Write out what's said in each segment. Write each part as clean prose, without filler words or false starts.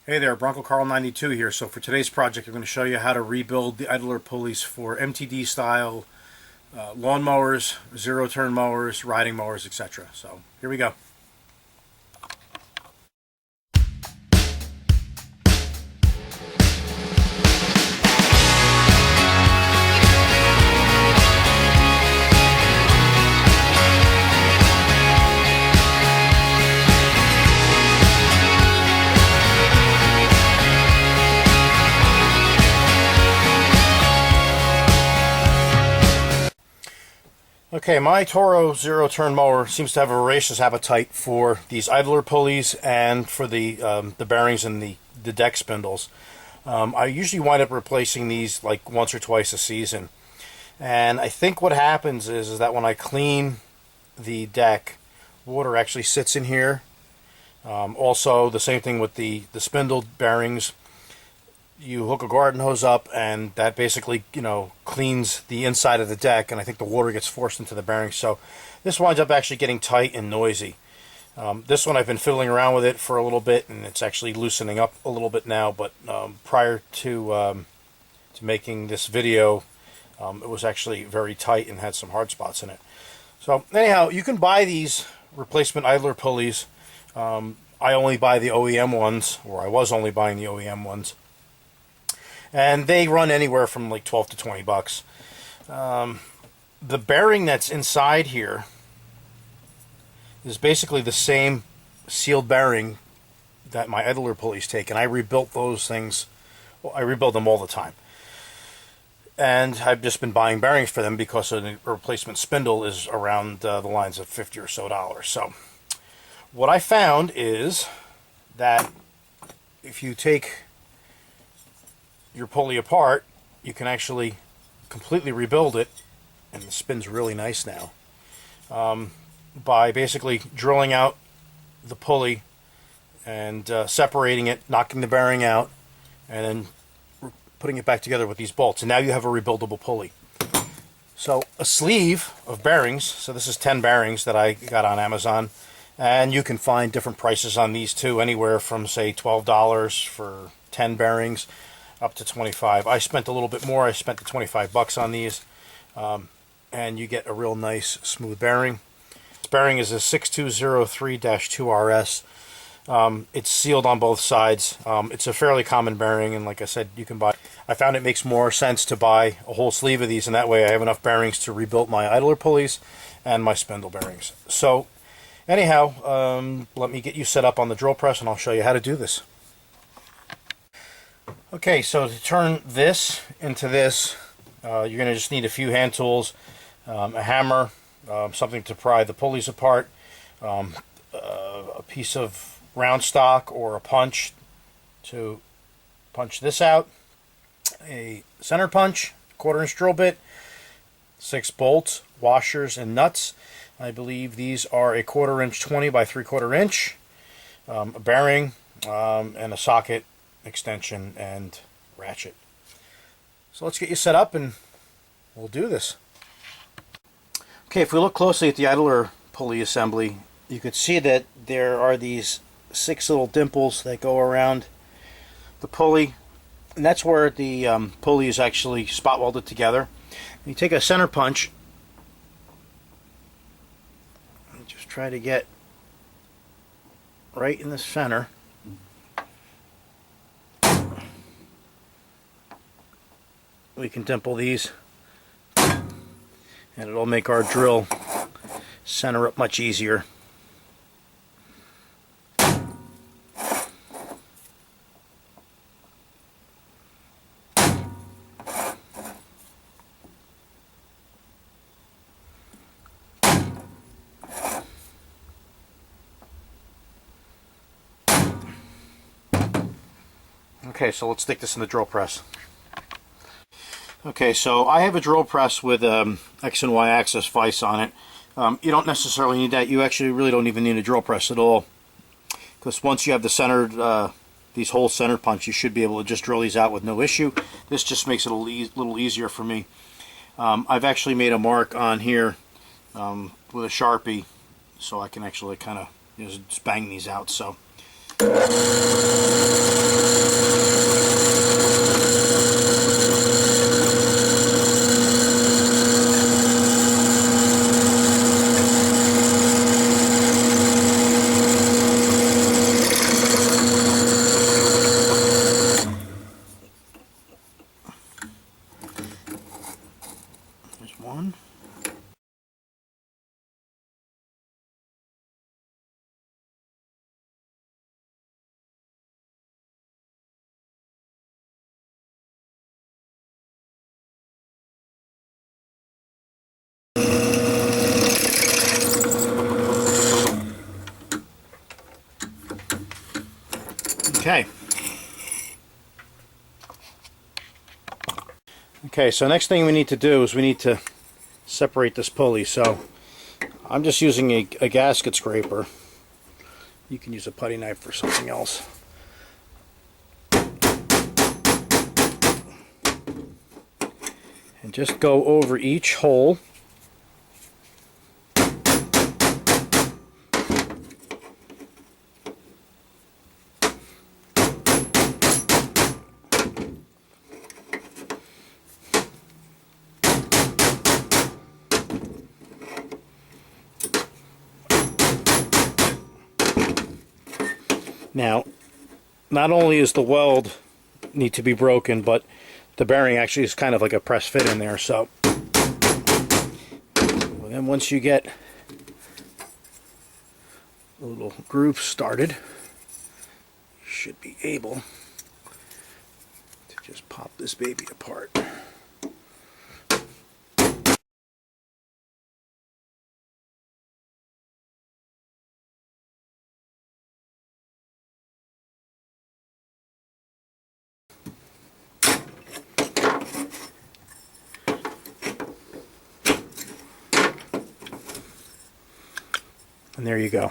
Hey there, Bronco Carl 92 here. So for today's project, I'm going to show you how to rebuild the idler pulleys for MTD style lawn mowers, zero turn mowers, riding mowers, etc. So here we go. Okay, my Toro zero turn mower seems to have a voracious appetite for these idler pulleys and for the bearings and the deck spindles. I usually wind up replacing these like once or twice a season. And I think what happens is that when I clean the deck, water actually sits in here. Also, the same thing with the spindle bearings. You hook a garden hose up, and that basically, cleans the inside of the deck, and I think the water gets forced into the bearings. So this winds up actually getting tight and noisy. This one I've been fiddling around with it for a little bit, and it's actually loosening up a little bit now. But prior to making this video, it was actually very tight and had some hard spots in it. So anyhow, you can buy these replacement idler pulleys. I only buy the OEM ones, or I was only buying the OEM ones. And they run anywhere from like 12 to 20 bucks. The bearing that's inside here is basically the same sealed bearing that my idler pulleys take, and I rebuilt those things. Well, I rebuild them all the time. And I've just been buying bearings for them because the replacement spindle is around the lines of $50 or so. So what I found is that if you take your pulley apart, you can actually completely rebuild it, and it spins really nice now, by basically drilling out the pulley and separating it, knocking the bearing out, and then putting it back together with these bolts. And now you have a rebuildable pulley. So a sleeve of bearings, so this is 10 bearings that I got on Amazon, and you can find different prices on these too, anywhere from say $12 for 10 bearings up to 25. I spent a little bit more. I spent the 25 bucks on these, and you get a real nice smooth bearing. This bearing is a 6203-2RS. It's sealed on both sides. It's a fairly common bearing, and like I said, you can buy. I found it makes more sense to buy a whole sleeve of these, and that way I have enough bearings to rebuild my idler pulleys and my spindle bearings. So anyhow, let me get you set up on the drill press, and I'll show you how to do this. Okay, so to turn this into this, you're going to just need a few hand tools, a hammer, something to pry the pulleys apart, a piece of round stock or a punch to punch this out, a center punch, quarter-inch drill bit, 6 bolts, washers, and nuts. I believe these are a 1/4 inch 20 by 3/4 inch, a bearing, and a socket, extension, and ratchet. So let's get you set up and we'll do this. Okay, if we look closely at the idler pulley assembly, you could see that there are these 6 little dimples that go around the pulley, and that's where the pulley is actually spot welded together. You take a center punch and just try to get right in the center. We can dimple these, and it'll make our drill center up much easier. Okay, so let's stick this in the drill press. Okay, so I have a drill press with X and Y axis vise on it. You don't necessarily need that. You actually really don't even need a drill press at all, because once you have the centered, these holes center punch, you should be able to just drill these out with no issue. This just makes it a little easier for me. I've actually made a mark on here with a Sharpie, so I can actually kind of just bang these out. So There's one. Okay. Okay, so next thing we need to do is we need to separate this pulley. So I'm just using a gasket scraper. You can use a putty knife for something else. And just go over each hole. Now, not only is the weld need to be broken, but the bearing actually is kind of like a press fit in there. So then once you get a little groove started, you should be able to just pop this baby apart. And there you go.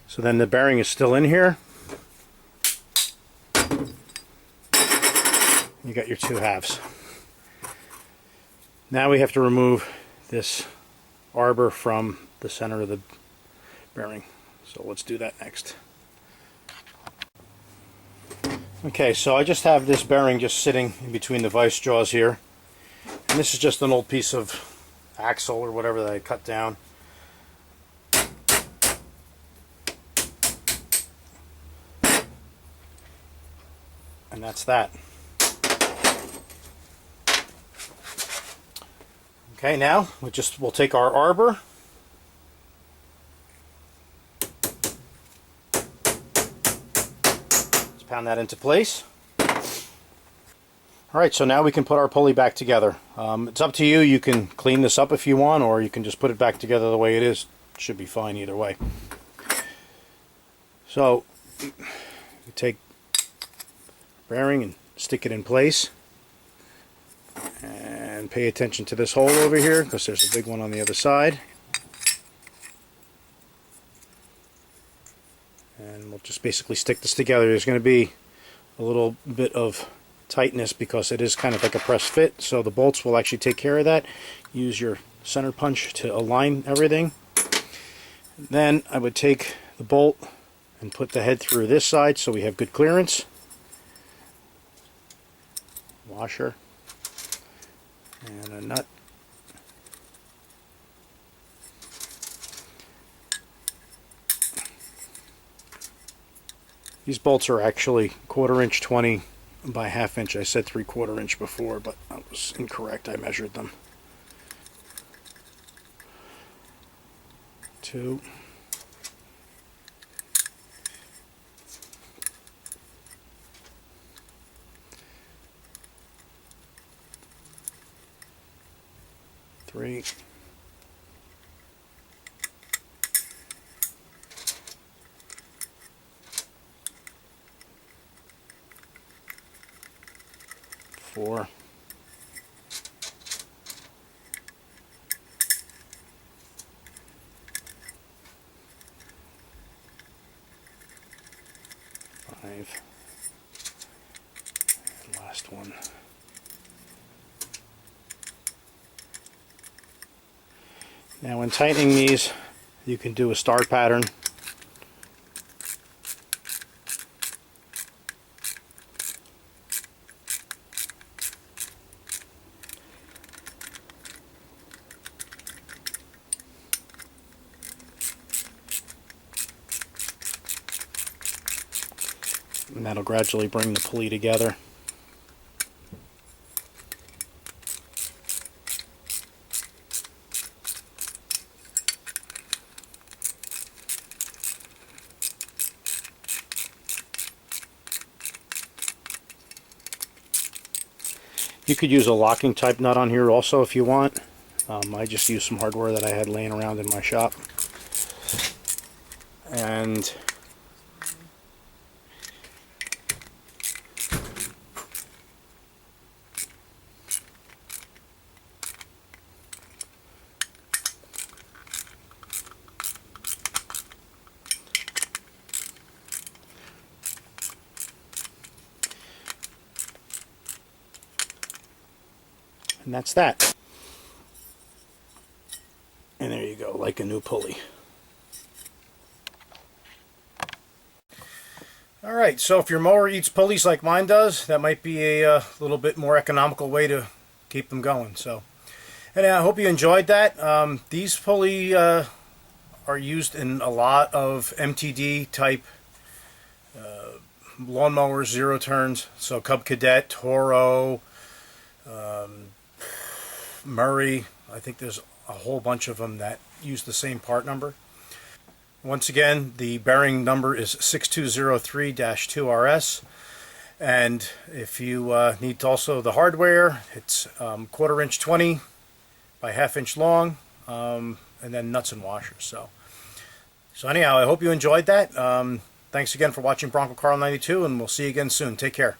So then the bearing is still in here. You got your two halves. Now we have to remove this arbor from the center of the bearing. So let's do that next. Okay, so I just have this bearing just sitting in between the vice jaws here. And this is just an old piece of axle or whatever that I cut down. And that's that. Okay, now we'll take our arbor. Let's pound that into place. Alright, so now we can put our pulley back together. It's up to you. You can clean this up if you want, or you can just put it back together the way it is. It should be fine either way. So, you take bearing and stick it in place. And pay attention to this hole over here, because there's a big one on the other side. And we'll just basically stick this together. There's going to be a little bit of tightness because it is kind of like a press fit, so the bolts will actually take care of that. Use your center punch to align everything. Then I would take the bolt and put the head through this side so we have good clearance. Washer and a nut. These bolts are actually 1/4 inch 20 by 1/2 inch. I said 3/4 inch before, but that was incorrect. I measured them. 2. 3. 4. 5. And last one. Now when tightening these, you can do a star pattern that'll gradually bring the pulley together. You could use a locking type nut on here also if you want. I just used some hardware that I had laying around in my shop. And that's that. And there you go, like a new pulley. Alright, so if your mower eats pulleys like mine does, that might be a little bit more economical way to keep them going. So, and I hope you enjoyed that. These pulley are used in a lot of MTD type lawnmowers, zero turns. So Cadet, Toro, Murray, I think there's a whole bunch of them that use the same part number. Once again, the bearing number is 6203-2RS, and if you need also the hardware, it's 1/4 inch 20 by 1/2 inch long, and then nuts and washers. So anyhow, I hope you enjoyed that. Thanks again for watching Bronco Carl 92, and we'll see you again soon. Take care.